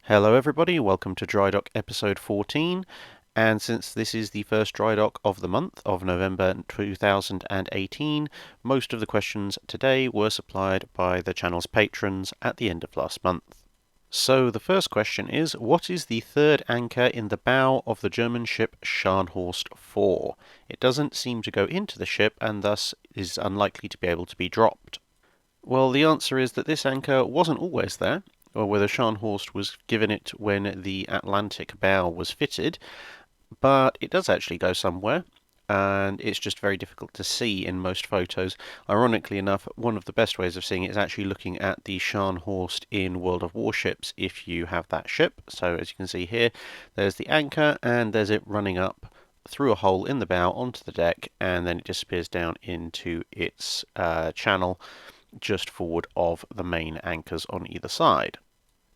Hello everybody, welcome to Drydock episode 14, and since this is the first Drydock of the month of November 2018, most of the questions today were supplied by the channel's patrons at the end of last month. So the first question is, what is the third anchor in the bow of the German ship Scharnhorst 4? It doesn't seem to go into the ship and thus is unlikely to be able to be dropped. Well, the answer is that this anchor wasn't always there, or whether Scharnhorst was given it when the Atlantic bow was fitted, but it does actually go somewhere, and it's just very difficult to see in most photos. Ironically enough, one of the best ways of seeing it is actually looking at the Scharnhorst in World of Warships if you have that ship. So as you can see here, there's the anchor, and there's it running up through a hole in the bow onto the deck, and then it disappears down into its channel just forward of the main anchors on either side.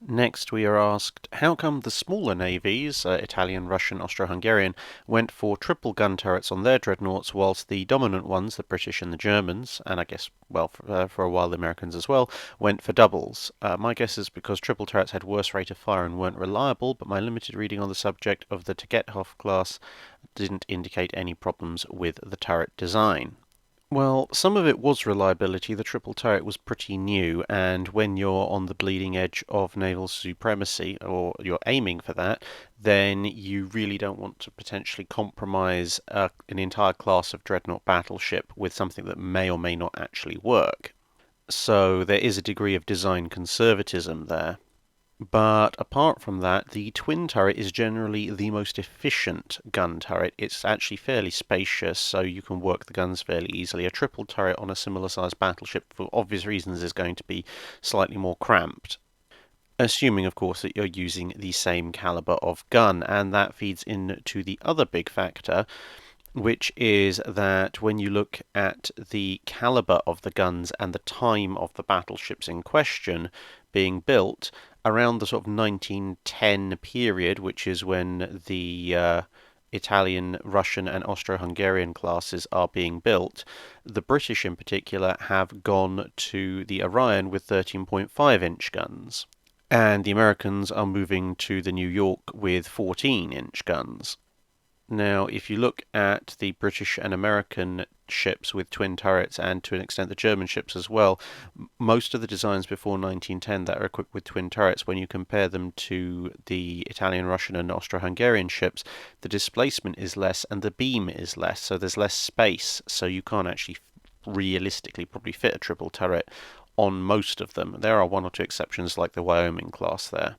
Next we are asked, how come the smaller navies, Italian, Russian, Austro-Hungarian, went for triple gun turrets on their dreadnoughts, whilst the dominant ones, the British and the Germans, and I guess, well, for a while the Americans as well, went for doubles? My guess is because triple turrets had worse rate of fire and weren't reliable, but my limited reading on the subject of the Tagethoff class didn't indicate any problems with the turret design. Well, some of it was reliability. The triple turret was pretty new, and when you're on the bleeding edge of naval supremacy, or you're aiming for that, then you really don't want to potentially compromise an entire class of dreadnought battleship with something that may or may not actually work. So there is a degree of design conservatism there. But apart from that, the twin turret is generally the most efficient gun turret. It's actually fairly spacious, so you can work the guns fairly easily. A triple turret on a similar sized battleship, for obvious reasons, is going to be slightly more cramped. Assuming, of course, that you're using the same caliber of gun, and that feeds into the other big factor, which is that when you look at the caliber of the guns and the time of the battleships in question being built, around the sort of 1910 period, which is when the Italian, Russian, and Austro-Hungarian classes are being built, the British in particular have gone to the Orion with 13.5-inch guns, and the Americans are moving to the New York with 14-inch guns. Now, if you look at the British and American ships with twin turrets, and to an extent the German ships as well, most of the designs before 1910 that are equipped with twin turrets, when you compare them to the Italian, Russian, and Austro-Hungarian ships, the displacement is less and the beam is less, so there's less space, so you can't actually realistically probably fit a triple turret on most of them. There are one or two exceptions like the Wyoming class there.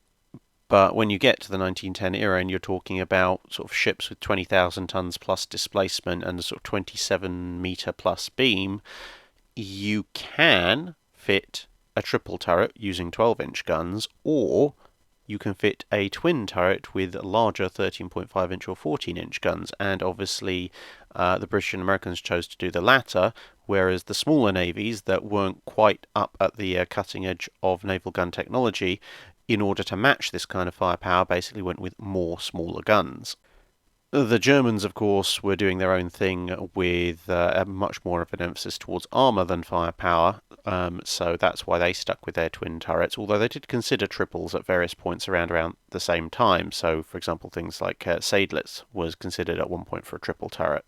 But when you get to the 1910 era and you're talking about sort of ships with 20,000 tons plus displacement and a sort of 27-meter plus beam, you can fit a triple turret using 12-inch guns, or you can fit a twin turret with larger 13.5-inch or 14-inch guns. And obviously, the British and Americans chose to do the latter, whereas the smaller navies that weren't quite up at the cutting edge of naval gun technology, in order to match this kind of firepower, basically went with more smaller guns. The Germans, of course, were doing their own thing with much more of an emphasis towards armour than firepower, so that's why they stuck with their twin turrets, although they did consider triples at various points around the same time. So, for example, things like Seydlitz was considered at one point for a triple turret.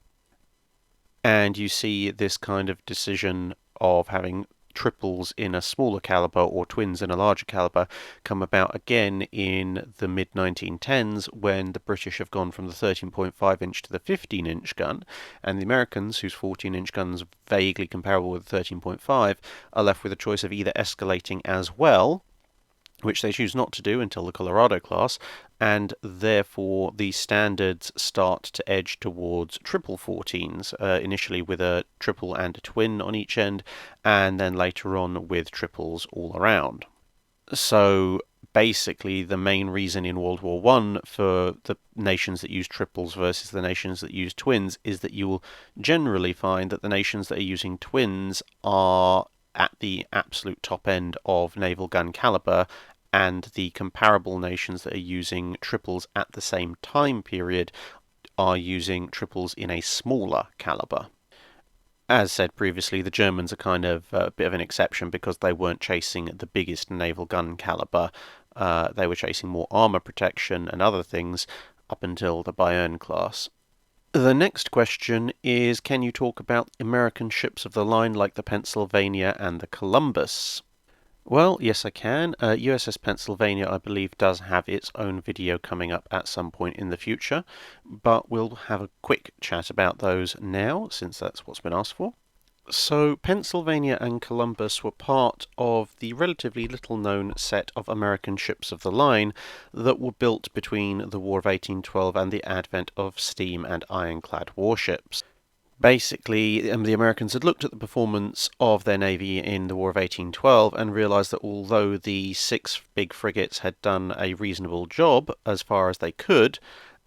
And you see this kind of decision of having triples in a smaller caliber or twins in a larger caliber come about again in the mid 1910s, when the British have gone from the 13.5-inch to the 15-inch gun, and the Americans, whose 14-inch guns are vaguely comparable with 13.5, are left with a choice of either escalating as well, which they choose not to do until the Colorado class, and therefore the standards start to edge towards triple 14s, initially with a triple and a twin on each end, and then later on with triples all around. So basically, the main reason in World War One for the nations that use triples versus the nations that use twins is that you will generally find that the nations that are using twins are at the absolute top end of naval gun caliber, and the comparable nations that are using triples at the same time period are using triples in a smaller caliber. As said previously, the Germans are kind of a bit of an exception because they weren't chasing the biggest naval gun caliber They were chasing more armor protection and other things up until the Bayern class. The next question is, can you talk about American ships of the line like the Pennsylvania and the Columbus? Well, yes I can. USS Pennsylvania, I believe, does have its own video coming up at some point in the future, but we'll have a quick chat about those now, since that's what's been asked for. So, Pennsylvania and Columbus were part of the relatively little-known set of American ships of the line that were built between the War of 1812 and the advent of steam and ironclad warships. Basically, the Americans had looked at the performance of their navy in the War of 1812 and realised that although the 6 big frigates had done a reasonable job as far as they could,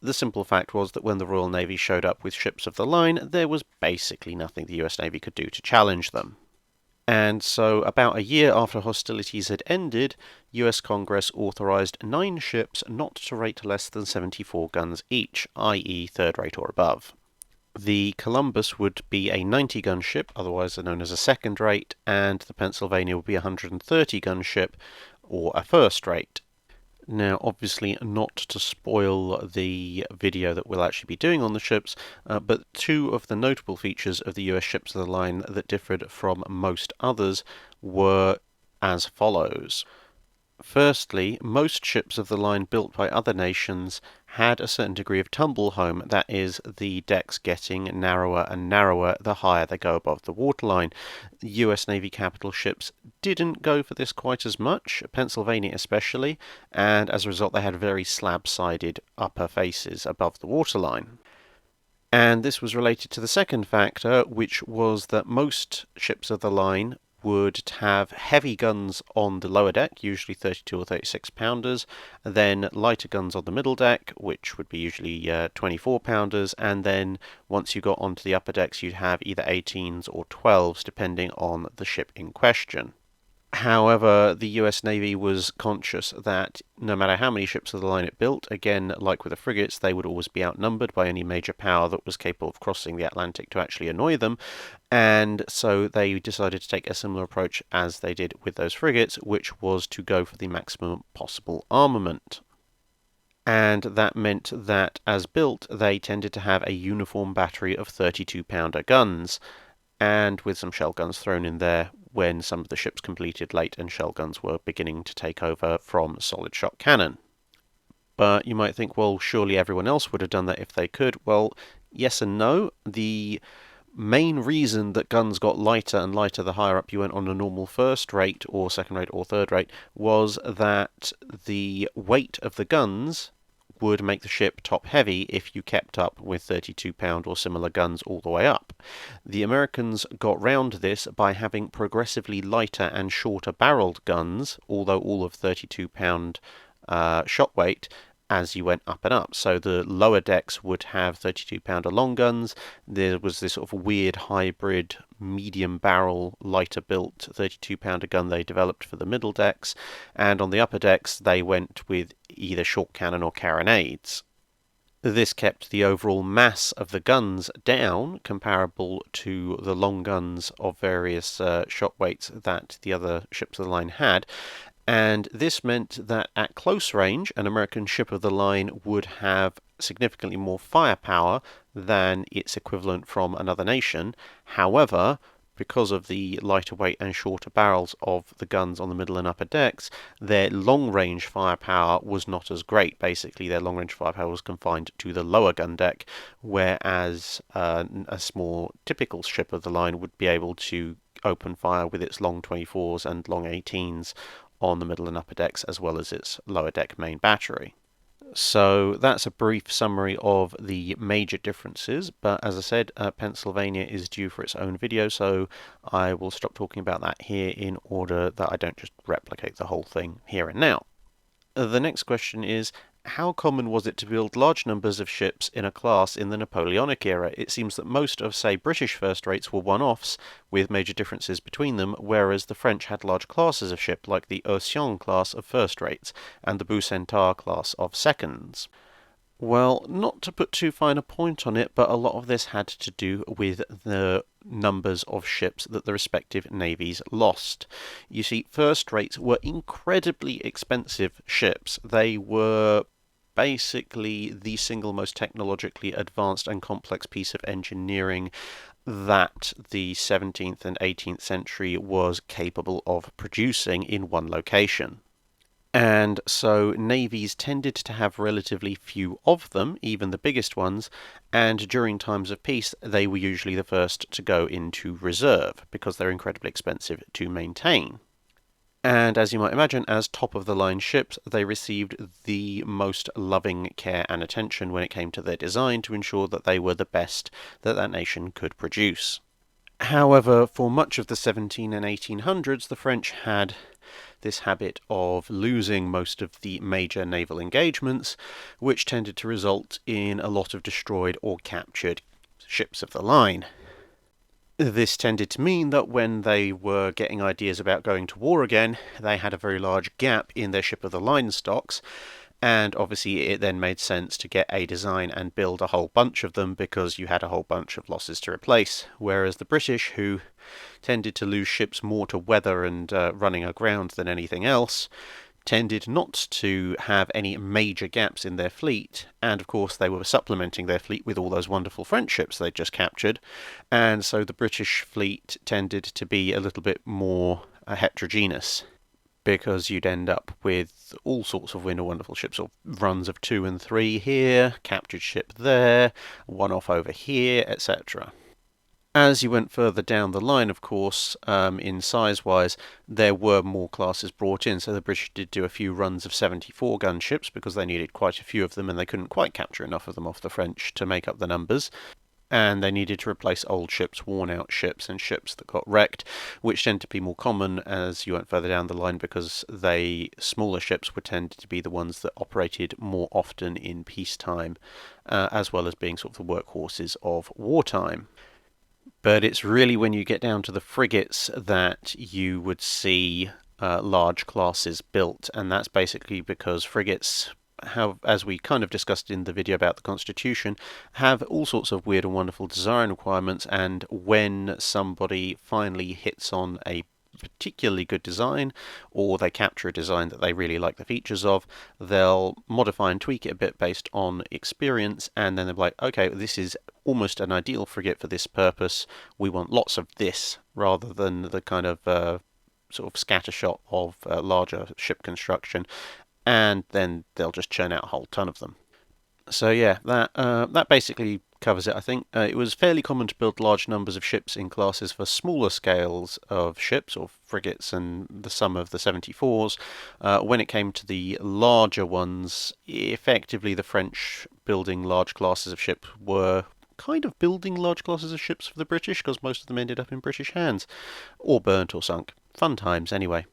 the simple fact was that when the Royal Navy showed up with ships of the line, there was basically nothing the US Navy could do to challenge them. And so, about a year after hostilities had ended, US Congress authorised 9 ships not to rate less than 74 guns each, i.e. third rate or above. The Columbus would be a 90-gun ship, otherwise known as a second rate, and the Pennsylvania would be a 130-gun ship, or a first rate. Now, obviously not to spoil the video that we'll actually be doing on the ships, but 2 of the notable features of the US ships of the line that differed from most others were as follows. Firstly, most ships of the line built by other nations had a certain degree of tumble home, that is, the decks getting narrower and narrower the higher they go above the waterline. US Navy capital ships didn't go for this quite as much, Pennsylvania especially, and as a result they had very slab-sided upper faces above the waterline. And this was related to the second factor, which was that most ships of the line would have heavy guns on the lower deck, usually 32 or 36 pounders, then lighter guns on the middle deck, which would be usually 24 pounders, and then once you got onto the upper decks you'd have either 18s or 12s depending on the ship in question. However, the US Navy was conscious that no matter how many ships of the line it built, again, like with the frigates, they would always be outnumbered by any major power that was capable of crossing the Atlantic to actually annoy them, and so they decided to take a similar approach as they did with those frigates, which was to go for the maximum possible armament. And that meant that, as built, they tended to have a uniform battery of 32-pounder guns, and with some shell guns thrown in there when some of the ships completed late and shell guns were beginning to take over from solid shot cannon. But you might think, well, surely everyone else would have done that if they could. Well, yes and no. The main reason that guns got lighter and lighter the higher up you went on a normal first rate or second rate or third rate was that the weight of the guns would make the ship top heavy if you kept up with 32-pound or similar guns all the way up. The Americans got round this by having progressively lighter and shorter barreled guns, although all of 32-pound shot weight, as you went up and up. So the lower decks would have 32-pounder long guns. There was this sort of weird hybrid medium barrel, lighter built 32-pounder gun they developed for the middle decks, and on the upper decks they went with either short cannon or carronades. This kept the overall mass of the guns down, comparable to the long guns of various shot weights that the other ships of the line had, and this meant that at close range an American ship of the line would have significantly more firepower than its equivalent from another nation. However, because of the lighter weight and shorter barrels of the guns on the middle and upper decks, their long-range firepower was not as great. Basically, their long-range firepower was confined to the lower gun deck, whereas a more typical ship of the line would be able to open fire with its long 24s and long 18s on the middle and upper decks, as well as its lower deck main battery. So that's a brief summary of the major differences, but as I said, Pennsylvania is due for its own video, so I will stop talking about that here in order that I don't just replicate the whole thing here and now. The next question is, how common was it to build large numbers of ships in a class in the Napoleonic era? It seems that most of, say, British first rates were one-offs, with major differences between them, whereas the French had large classes of ship, like the Océan class of first rates, and the Beau Centaur class of seconds. Well, not to put too fine a point on it, but a lot of this had to do with the numbers of ships that the respective navies lost. You see, first rates were incredibly expensive ships. They were basically the single most technologically advanced and complex piece of engineering that the 17th and 18th century was capable of producing in one location. And so navies tended to have relatively few of them, even the biggest ones, and during times of peace they were usually the first to go into reserve because they're incredibly expensive to maintain. And as you might imagine, as top of the line ships, they received the most loving care and attention when it came to their design to ensure that they were the best that that nation could produce. However, for much of the 17 and 1800s, the French had this habit of losing most of the major naval engagements, which tended to result in a lot of destroyed or captured ships of the line. This tended to mean that when they were getting ideas about going to war again, they had a very large gap in their ship of the line stocks, and obviously it then made sense to get a design and build a whole bunch of them because you had a whole bunch of losses to replace. Whereas the British, who tended to lose ships more to weather and running aground than anything else, tended not to have any major gaps in their fleet, and of course they were supplementing their fleet with all those wonderful French ships they'd just captured, and so the British fleet tended to be a little bit more heterogeneous, because you'd end up with all sorts of wonderful ships, or runs of 2 and 3 here, captured ship there, one off over here, etc. As you went further down the line, of course, in size-wise, there were more classes brought in, so the British did do a few runs of 74-gun ships because they needed quite a few of them and they couldn't quite capture enough of them off the French to make up the numbers. And they needed to replace old ships, worn-out ships, and ships that got wrecked, which tend to be more common as you went further down the line because smaller ships would tend to be the ones that operated more often in peacetime, as well as being sort of the workhorses of wartime. But it's really when you get down to the frigates that you would see large classes built, and that's basically because frigates have, as we kind of discussed in the video about the Constitution, have all sorts of weird and wonderful design requirements, and when somebody finally hits on a particularly good design, or they capture a design that they really like the features of, they'll modify and tweak it a bit based on experience, and then they're like, okay, this is almost an ideal frigate for this purpose. We want lots of this, rather than the kind of sort of scattershot of larger ship construction, and then they'll just churn out a whole ton of them. So yeah, that basically covers it, I think. It was fairly common to build large numbers of ships in classes for smaller scales of ships, or frigates, and the sum of the 74s. When it came to the larger ones, effectively the French building large classes of ships were kind of building large classes of ships for the British, because most of them ended up in British hands, or burnt or sunk. Fun times, anyway.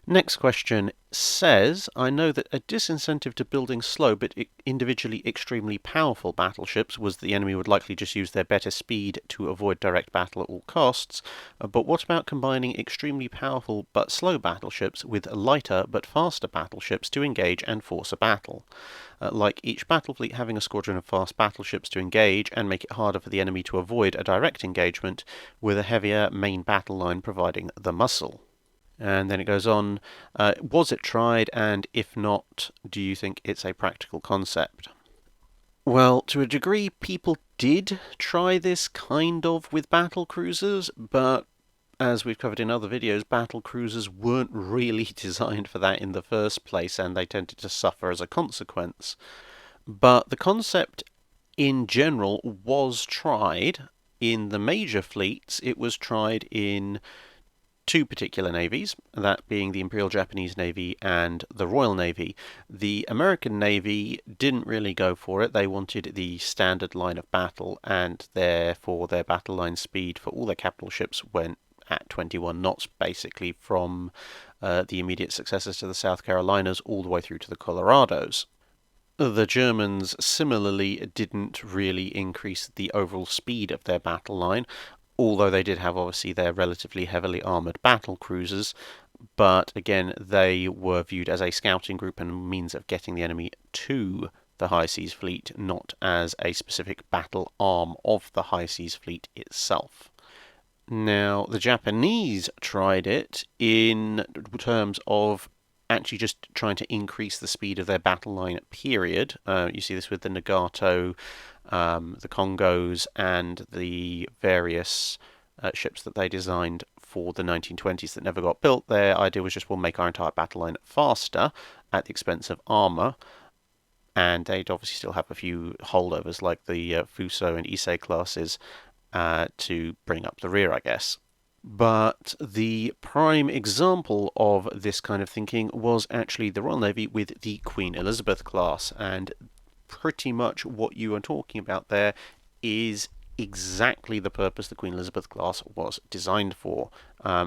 Next question says, I know that a disincentive to building slow but individually extremely powerful battleships was that the enemy would likely just use their better speed to avoid direct battle at all costs, but what about combining extremely powerful but slow battleships with lighter but faster battleships to engage and force a battle? Like each battle fleet having a squadron of fast battleships to engage and make it harder for the enemy to avoid a direct engagement, with a heavier main battle line providing the muscle. And then it goes on, was it tried, and if not, do you think it's a practical concept? Well, to a degree, people did try this kind of with battle cruisers, but as we've covered in other videos, battle cruisers weren't really designed for that in the first place, and they tended to suffer as a consequence. But the concept in general was tried in the major fleets. It was tried in two particular navies, that being the Imperial Japanese Navy and the Royal Navy. The American Navy didn't really go for it. They wanted the standard line of battle, and therefore their battle line speed for all their capital ships went at 21 knots, basically from the immediate successors to the South Carolinas all the way through to the Colorados. The Germans similarly didn't really increase the overall speed of their battle line, although they did have obviously their relatively heavily armoured battle cruisers, but again they were viewed as a scouting group and means of getting the enemy to the High Seas Fleet, not as a specific battle arm of the High Seas Fleet itself. Now, the Japanese tried it in terms of actually just trying to increase the speed of their battle line period. You see this with the Nagato, the Congos, and the various ships that they designed for the 1920s that never got built. Their idea was just, we'll make our entire battle line faster at the expense of armour. And they'd obviously still have a few holdovers like the Fuso and Issei classes to bring up the rear, I guess. But the prime example of this kind of thinking was actually the Royal Navy with the Queen Elizabeth class, and pretty much what you are talking about there is exactly the purpose the Queen Elizabeth class was designed for.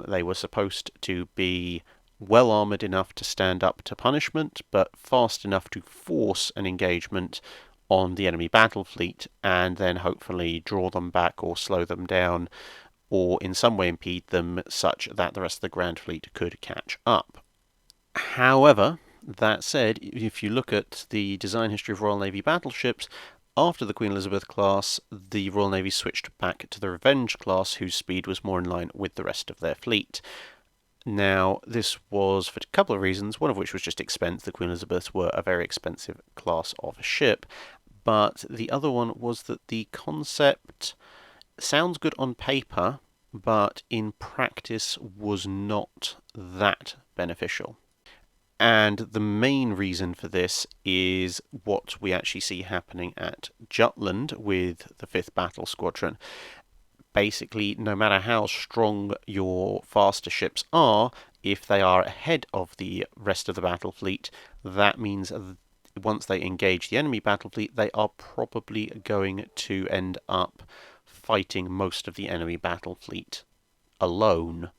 They were supposed to be well armoured enough to stand up to punishment, but fast enough to force an engagement on the enemy battle fleet, and then hopefully draw them back or slow them down, or in some way impede them such that the rest of the Grand Fleet could catch up. However, that said, if you look at the design history of Royal Navy battleships, after the Queen Elizabeth class, the Royal Navy switched back to the Revenge class, whose speed was more in line with the rest of their fleet. Now, this was for a couple of reasons, one of which was just expense. The Queen Elizabeths were a very expensive class of ship, but the other one was that the concept sounds good on paper, but in practice was not that beneficial. And the main reason for this is what we actually see happening at Jutland with the 5th Battle Squadron. Basically, no matter how strong your faster ships are, if they are ahead of the rest of the battle fleet, that means once they engage the enemy battle fleet, they are probably going to end up fighting most of the enemy battle fleet alone,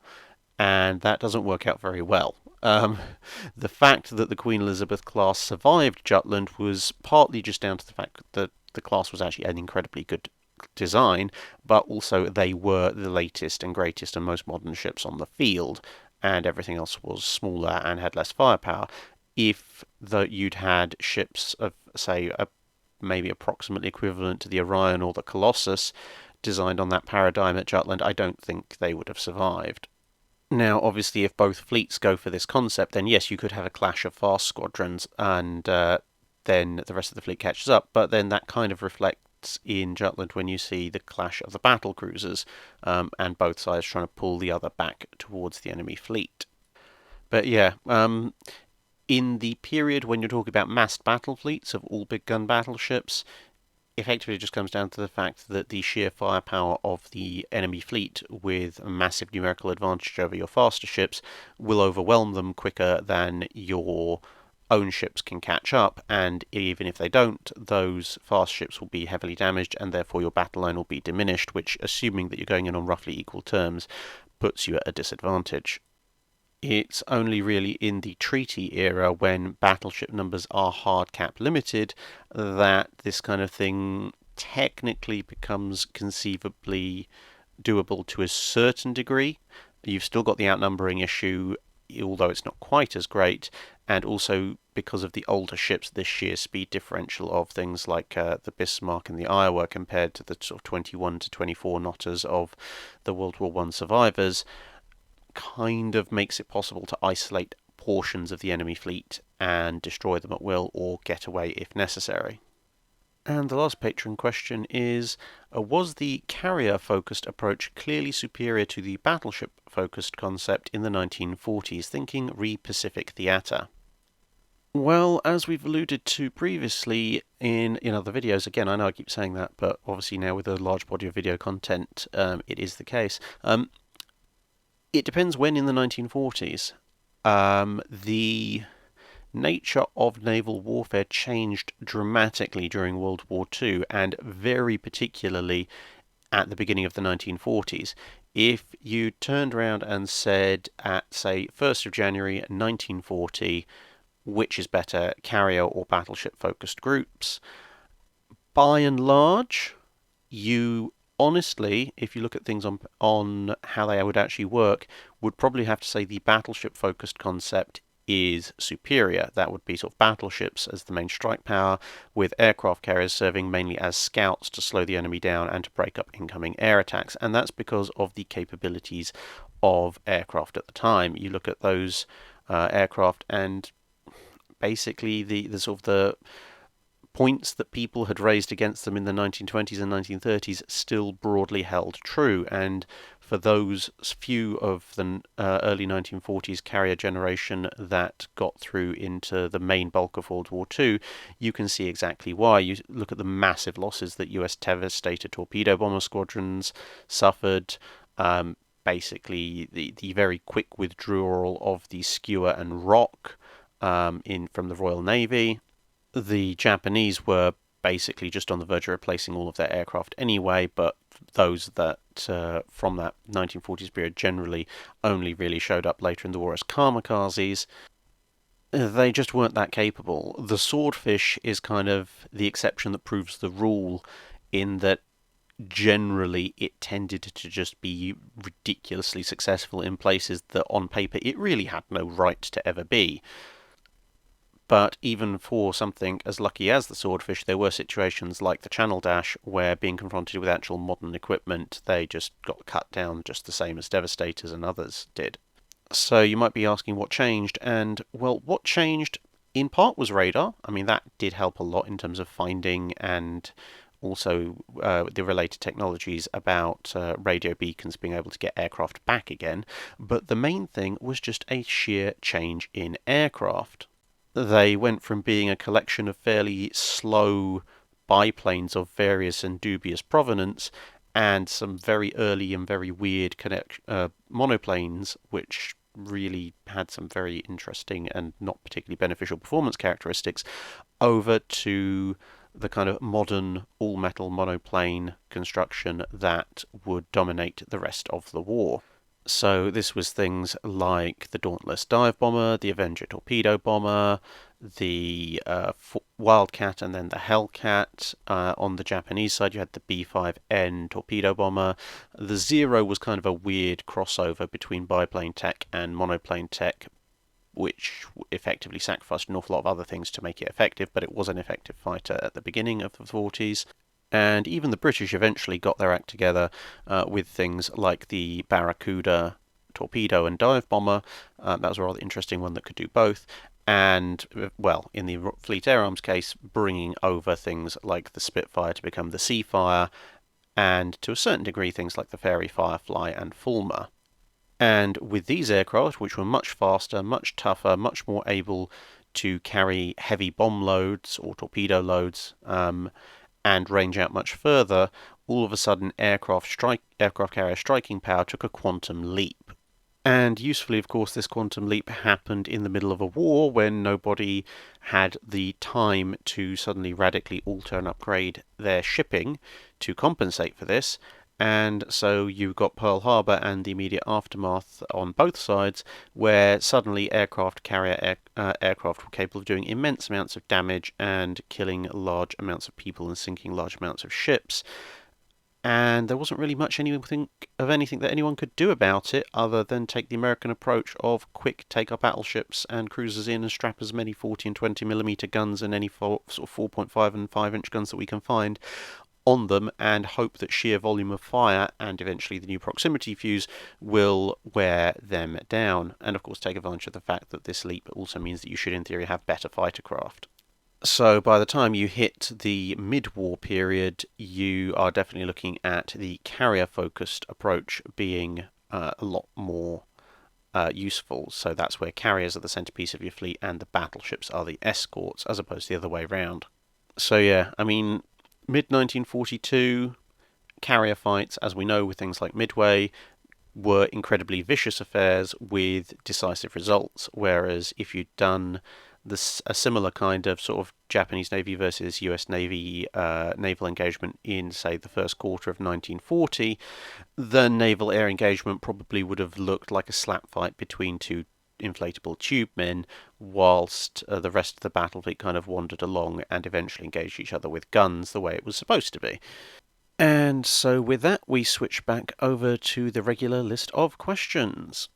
and that doesn't work out very well. The fact that the Queen Elizabeth class survived Jutland was partly just down to the fact that the class was actually an incredibly good design, but also they were the latest and greatest and most modern ships on the field, and everything else was smaller and had less firepower. If you'd had ships of, say, maybe approximately equivalent to the Orion or the Colossus designed on that paradigm at Jutland, I don't think they would have survived. Now, obviously, if both fleets go for this concept, then yes, you could have a clash of fast squadrons, and then the rest of the fleet catches up, but then that kind of reflects in Jutland when you see the clash of the battle cruisers, and both sides trying to pull the other back towards the enemy fleet. But yeah, in the period when you're talking about massed battle fleets of all big gun battleships, effectively it just comes down to the fact that the sheer firepower of the enemy fleet, with a massive numerical advantage over your faster ships, will overwhelm them quicker than your own ships can catch up, and even if they don't, those fast ships will be heavily damaged, and therefore your battle line will be diminished, which, assuming that you're going in on roughly equal terms, puts you at a disadvantage. It's only really in the treaty era, when battleship numbers are hard cap limited, that this kind of thing technically becomes conceivably doable to a certain degree. You've still got the outnumbering issue, although it's not quite as great, and also because of the older ships, this sheer speed differential of things like the Bismarck and the Iowa compared to the sort of 21 to 24 knotters of the World War I survivors, kind of makes it possible to isolate portions of the enemy fleet and destroy them at will, or get away if necessary. And the last patron question is, was the carrier-focused approach clearly superior to the battleship-focused concept in the 1940s, thinking re-Pacific theatre? Well, as we've alluded to previously in other videos, again, I know I keep saying that, but obviously now with a large body of video content, it is the case. It depends when in the 1940s. The nature of naval warfare changed dramatically during World War II, and very particularly at the beginning of the 1940s. If you turned around and said at, say, 1st of January 1940, which is better, carrier or battleship-focused groups, by and large, you honestly, if you look at things on how they would actually work, would probably have to say the battleship-focused concept is superior. That would be sort of battleships as the main strike power, with aircraft carriers serving mainly as scouts to slow the enemy down and to break up incoming air attacks. And that's because of the capabilities of aircraft at the time. You look at those aircraft, and basically the sort of the points that people had raised against them in the 1920s and 1930s still broadly held true. And for those few of the early 1940s carrier generation that got through into the main bulk of World War II, you can see exactly why. You look at the massive losses that US devastator torpedo bomber squadrons suffered. Basically, the very quick withdrawal of the Skewer and Rock from the Royal Navy. The Japanese were basically just on the verge of replacing all of their aircraft anyway, but those that from that 1940s period generally only really showed up later in the war as kamikazes. They just weren't that capable. The Swordfish is kind of the exception that proves the rule, in that generally it tended to just be ridiculously successful in places that on paper it really had no right to ever be. But even for something as lucky as the Swordfish, there were situations like the Channel Dash where, being confronted with actual modern equipment, they just got cut down just the same as Devastators and others did. So you might be asking what changed, and well, what changed in part was radar. I mean, that did help a lot in terms of finding and also the related technologies about radio beacons being able to get aircraft back again. But the main thing was just a sheer change in aircraft. They went from being a collection of fairly slow biplanes of various and dubious provenance and some very early and very weird monoplanes, which really had some very interesting and not particularly beneficial performance characteristics, over to the kind of modern all-metal monoplane construction that would dominate the rest of the war. So this was things like the Dauntless dive bomber, the Avenger torpedo bomber, the Wildcat, and then the Hellcat. On the Japanese side, you had the B-5N torpedo bomber. The Zero was kind of a weird crossover between biplane tech and monoplane tech, which effectively sacrificed an awful lot of other things to make it effective, but it was an effective fighter at the beginning of the 40s. And even the British eventually got their act together with things like the Barracuda torpedo and dive bomber. That was a rather interesting one that could do both. And, well, in the Fleet Air Arms case, bringing over things like the Spitfire to become the Seafire, and to a certain degree things like the Fairey Firefly and Fulmar. And with these aircraft, which were much faster, much tougher, much more able to carry heavy bomb loads or torpedo loads, and range out much further, all of a sudden aircraft carrier striking power took a quantum leap. And usefully, of course, this quantum leap happened in the middle of a war when nobody had the time to suddenly radically alter and upgrade their shipping to compensate for this. And so you got Pearl Harbor and the immediate aftermath on both sides, where suddenly aircraft carrier aircraft were capable of doing immense amounts of damage and killing large amounts of people and sinking large amounts of ships. And there wasn't really much anything that anyone could do about it other than take the American approach of quick take our battleships and cruisers in and strap as many 40 and 20mm guns and any sort of 4.5 and 5-inch guns that we can find on them, and hope that sheer volume of fire and eventually the new proximity fuse will wear them down. And of course take advantage of the fact that this leap also means that you should in theory have better fighter craft. So by the time you hit the mid-war period, you are definitely looking at the carrier-focused approach being a lot more useful. So that's where carriers are the centerpiece of your fleet and the battleships are the escorts, as opposed to the other way around. So yeah, I mean, mid-1942, carrier fights, as we know with things like Midway, were incredibly vicious affairs with decisive results, whereas if you'd done a similar kind of sort of Japanese Navy versus US Navy naval engagement in, say, the first quarter of 1940, the naval air engagement probably would have looked like a slap fight between two inflatable tube men, whilst the rest of the battle fleet kind of wandered along and eventually engaged each other with guns the way it was supposed to be. And so with that, we switch back over to the regular list of questions.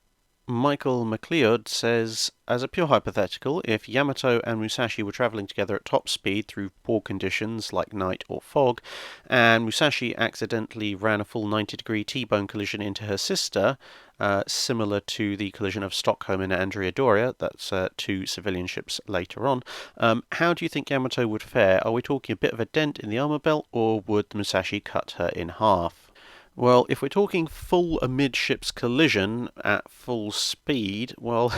Michael MacLeod says, as a pure hypothetical, if Yamato and Musashi were travelling together at top speed through poor conditions like night or fog, and Musashi accidentally ran a full 90-degree T-bone collision into her sister, similar to the collision of Stockholm and Andrea Doria, that's two civilian ships later on, how do you think Yamato would fare? Are we talking a bit of a dent in the armour belt, or would the Musashi cut her in half? Well, if we're talking full amidships collision at full speed, well,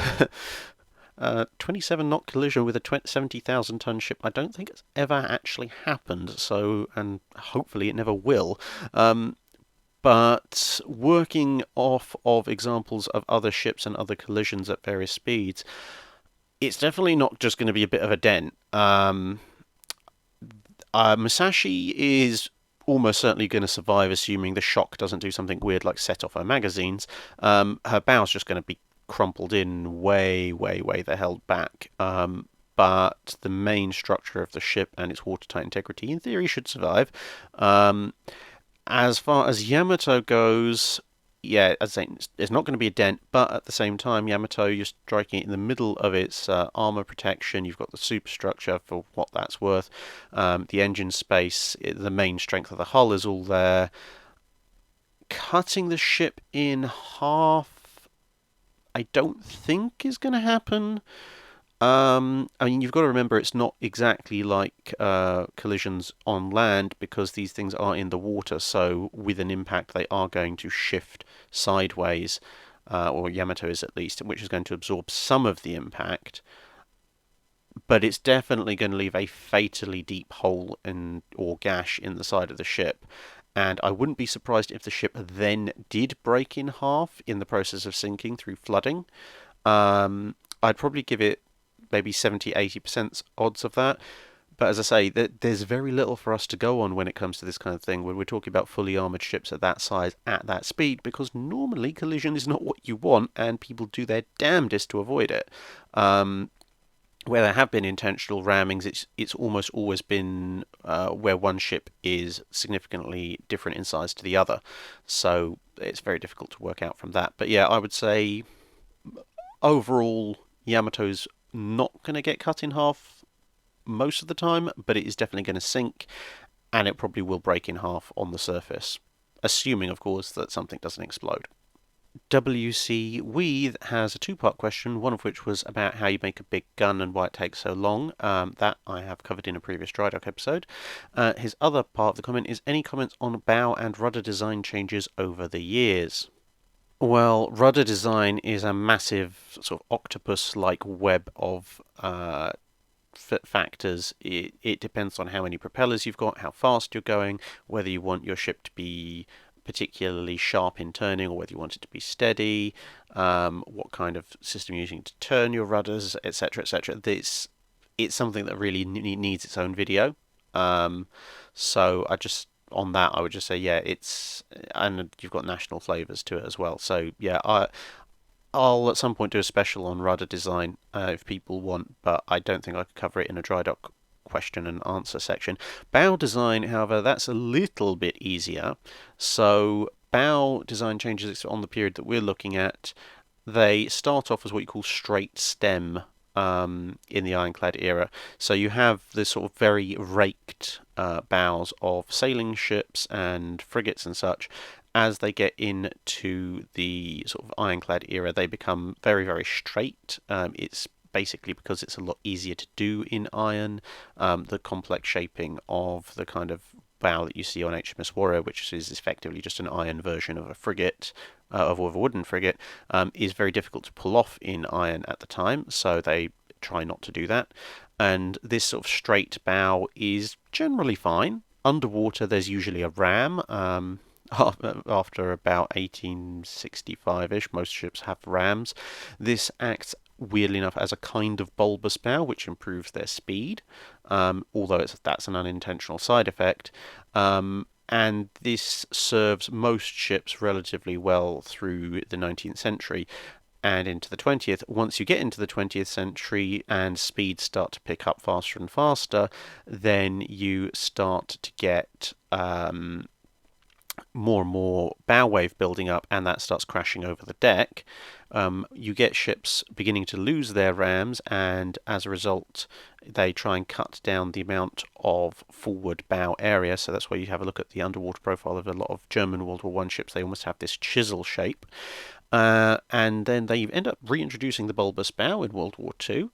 27 knot collision with a 70,000 ton ship, I don't think it's ever actually happened, so, and hopefully it never will. But working off of examples of other ships and other collisions at various speeds, it's definitely not just going to be a bit of a dent. Musashi is almost certainly going to survive, assuming the shock doesn't do something weird like set off her magazines. Her bow's just going to be crumpled in way, way, way the hell back. But the main structure of the ship and its watertight integrity, in theory, should survive. As far as Yamato goes, yeah, as I say, it's not going to be a dent, but at the same time, Yamato, you're striking it in the middle of its armor protection. You've got the superstructure for what that's worth. The engine space, the main strength of the hull is all there. Cutting the ship in half, I don't think is going to happen. I mean, you've got to remember it's not exactly like collisions on land because these things are in the water, so with an impact they are going to shift sideways, or Yamato is at least, which is going to absorb some of the impact. But it's definitely going to leave a fatally deep hole or gash in the side of the ship. And I wouldn't be surprised if the ship then did break in half in the process of sinking through flooding. I'd probably give it maybe 70-80% odds of that. But as I say, there's very little for us to go on when it comes to this kind of thing, when we're talking about fully armoured ships at that size, at that speed, because normally collision is not what you want, and people do their damnedest to avoid it. Where there have been intentional rammings, it's almost always been where one ship is significantly different in size to the other. So it's very difficult to work out from that. But yeah, I would say overall, Yamato's not going to get cut in half most of the time, but it is definitely going to sink, and it probably will break in half on the surface, assuming, of course, that something doesn't explode. WC Weed has a two-part question, one of which was about how you make a big gun and why it takes so long. That I have covered in a previous Drydock episode. His other part of the comment is, any comments on bow and rudder design changes over the years? Well, rudder design is a massive sort of octopus-like web of factors. It depends on how many propellers you've got, how fast you're going, whether you want your ship to be particularly sharp in turning or whether you want it to be steady, what kind of system you're using to turn your rudders, etc., etc. It's something that really needs its own video. So on that, I would just say, yeah, and you've got national flavors to it as well. So yeah, I'll at some point do a special on rudder design if people want, but I don't think I could cover it in a Drydock question and answer section. Bow design, however, that's a little bit easier. So bow design changes on the period that we're looking at. They start off as what you call straight stem in the ironclad era. So you have this sort of very raked bows of sailing ships and frigates and such. As they get into the sort of ironclad era, they become very, very straight. It's basically because it's a lot easier to do in iron. The complex shaping of the kind of bow that you see on HMS Warrior, which is effectively just an iron version of a frigate, of a wooden frigate, is very difficult to pull off in iron at the time, so they try not to do that. And this sort of straight bow is generally fine. Underwater, there's usually a ram. After about 1865-ish, most ships have rams. This acts, weirdly enough, as a kind of bulbous bow, which improves their speed, although that's an unintentional side effect. And this serves most ships relatively well through the 19th century and into the 20th. Once you get into the 20th century and speeds start to pick up faster and faster, then you start to get more and more bow wave building up, and that starts crashing over the deck, you get ships beginning to lose their rams, and as a result, they try and cut down the amount of forward bow area. So that's why you have a look at the underwater profile of a lot of German World War I ships. They almost have this chisel shape. And then they end up reintroducing the bulbous bow in World War II,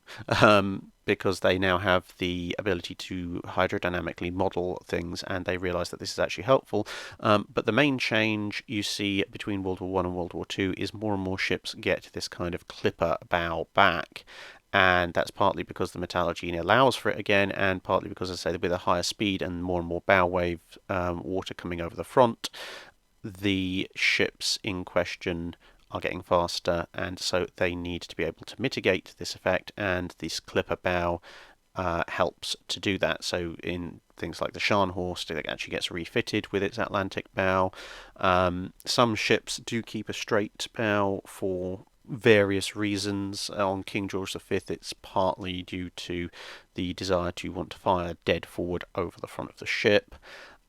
because they now have the ability to hydrodynamically model things, and they realise that this is actually helpful. But the main change you see between World War I and World War II is more and more ships get this kind of clipper bow back. And that's partly because the metallurgy allows for it again, and partly because, as I say, with a higher speed and more bow wave water coming over the front, the ships in question are getting faster, and so they need to be able to mitigate this effect, and this clipper bow helps to do that. So in things like the Scharnhorst, it actually gets refitted with its Atlantic bow. Some ships do keep a straight bow for various reasons. On King George V, it's partly due to the desire to want to fire dead forward over the front of the ship.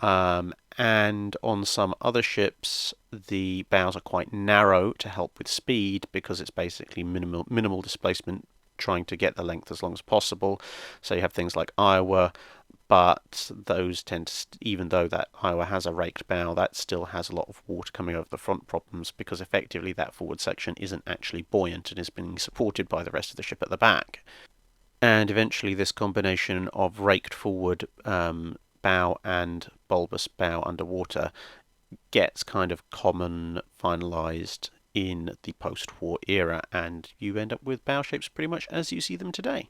And on some other ships, the bows are quite narrow to help with speed, because it's basically minimal displacement, trying to get the length as long as possible. So you have things like Iowa, but those tend to, even though that Iowa has a raked bow, that still has a lot of water coming over the front problems, because effectively that forward section isn't actually buoyant and is being supported by the rest of the ship at the back. And eventually this combination of raked forward bow and bulbous bow underwater gets kind of common, finalised in the post-war era, and you end up with bow shapes pretty much as you see them today.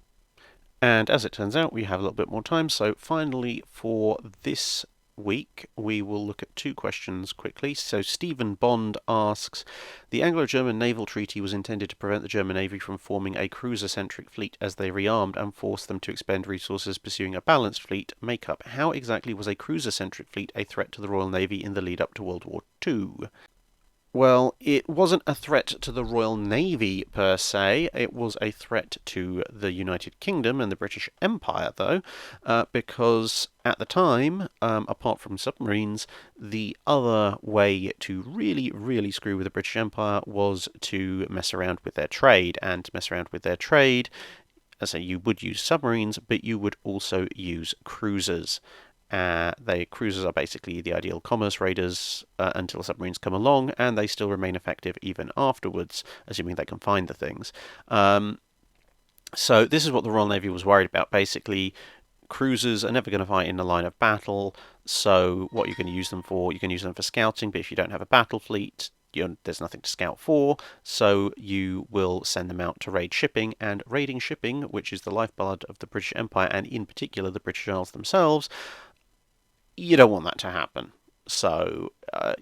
And as it turns out, we have a little bit more time, so finally for this week we will look at two questions quickly. So Stephen Bond asks, the Anglo-German naval treaty was intended to prevent the German Navy from forming a cruiser-centric fleet as they rearmed and force them to expend resources pursuing a balanced fleet makeup. How exactly was a cruiser-centric fleet a threat to the Royal Navy in the lead up to World War II? Well, it wasn't a threat to the Royal Navy per se. It was a threat to the United Kingdom and the British Empire, though, because at the time, apart from submarines, the other way to really screw with the British Empire was to mess around with their trade. And to mess around with their trade, as I say, you would use submarines, but you would also use cruisers. Cruisers are basically the ideal commerce raiders until submarines come along, and they still remain effective even afterwards, assuming they can find the things. So this is what the Royal Navy was worried about. Basically, cruisers are never going to fight in the line of battle, so what you're going to use them for, you can use them for scouting, but if you don't have a battle fleet, there's nothing to scout for, so you will send them out to raid shipping, and raiding shipping, which is the lifeblood of the British Empire, and in particular the British Isles themselves, you don't want that to happen. So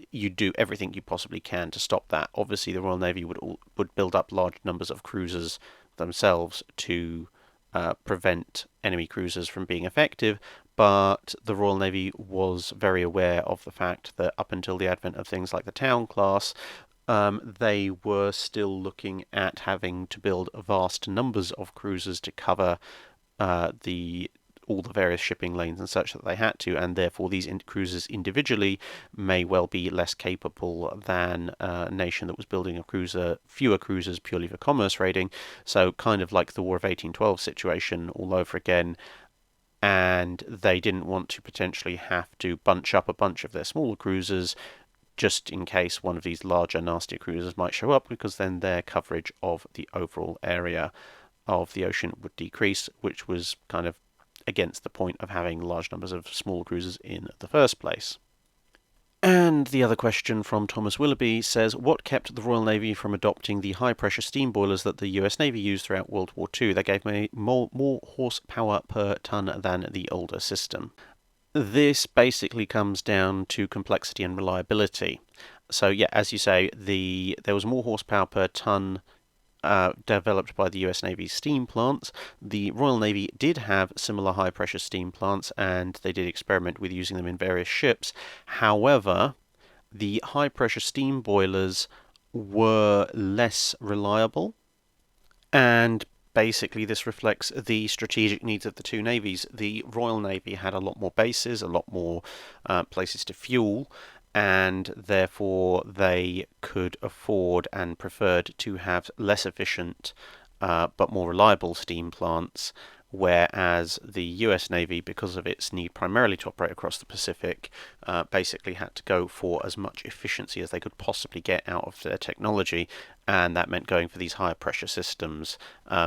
you do everything you possibly can to stop that. Obviously, the Royal Navy would build up large numbers of cruisers themselves to prevent enemy cruisers from being effective, but the Royal Navy was very aware of the fact that up until the advent of things like the Town class, they were still looking at having to build vast numbers of cruisers to cover all the various shipping lanes and such that they had to, and therefore these cruisers individually may well be less capable than a nation that was building fewer cruisers purely for commerce raiding. So kind of like the War of 1812 situation all over again, and they didn't want to potentially have to bunch up a bunch of their smaller cruisers just in case one of these larger, nastier cruisers might show up, because then their coverage of the overall area of the ocean would decrease, which was kind of against the point of having large numbers of small cruisers in the first place. And the other question from Thomas Willoughby says, what kept the Royal Navy from adopting the high-pressure steam boilers that the US Navy used throughout World War II? They gave me more horsepower per ton than the older system. This basically comes down to complexity and reliability. So yeah, as you say, there was more horsepower per ton developed by the US Navy's steam plants. The Royal Navy did have similar high pressure steam plants, and they did experiment with using them in various ships. However, the high pressure steam boilers were less reliable, and basically this reflects the strategic needs of the two navies. The Royal Navy had a lot more bases, a lot more places to fuel, and therefore they could afford and preferred to have less efficient but more reliable steam plants, whereas the US Navy, because of its need primarily to operate across the Pacific, basically had to go for as much efficiency as they could possibly get out of their technology, and that meant going for these higher pressure systems,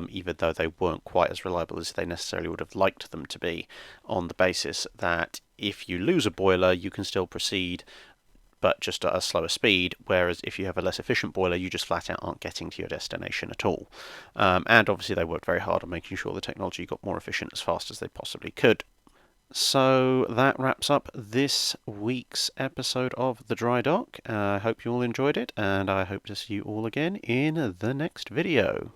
even though they weren't quite as reliable as they necessarily would have liked them to be, on the basis that if you lose a boiler, you can still proceed, but just at a slower speed, whereas if you have a less efficient boiler, you just flat out aren't getting to your destination at all. And obviously they worked very hard on making sure the technology got more efficient as fast as they possibly could. So that wraps up this week's episode of The Drydock. I hope you all enjoyed it, and I hope to see you all again in the next video.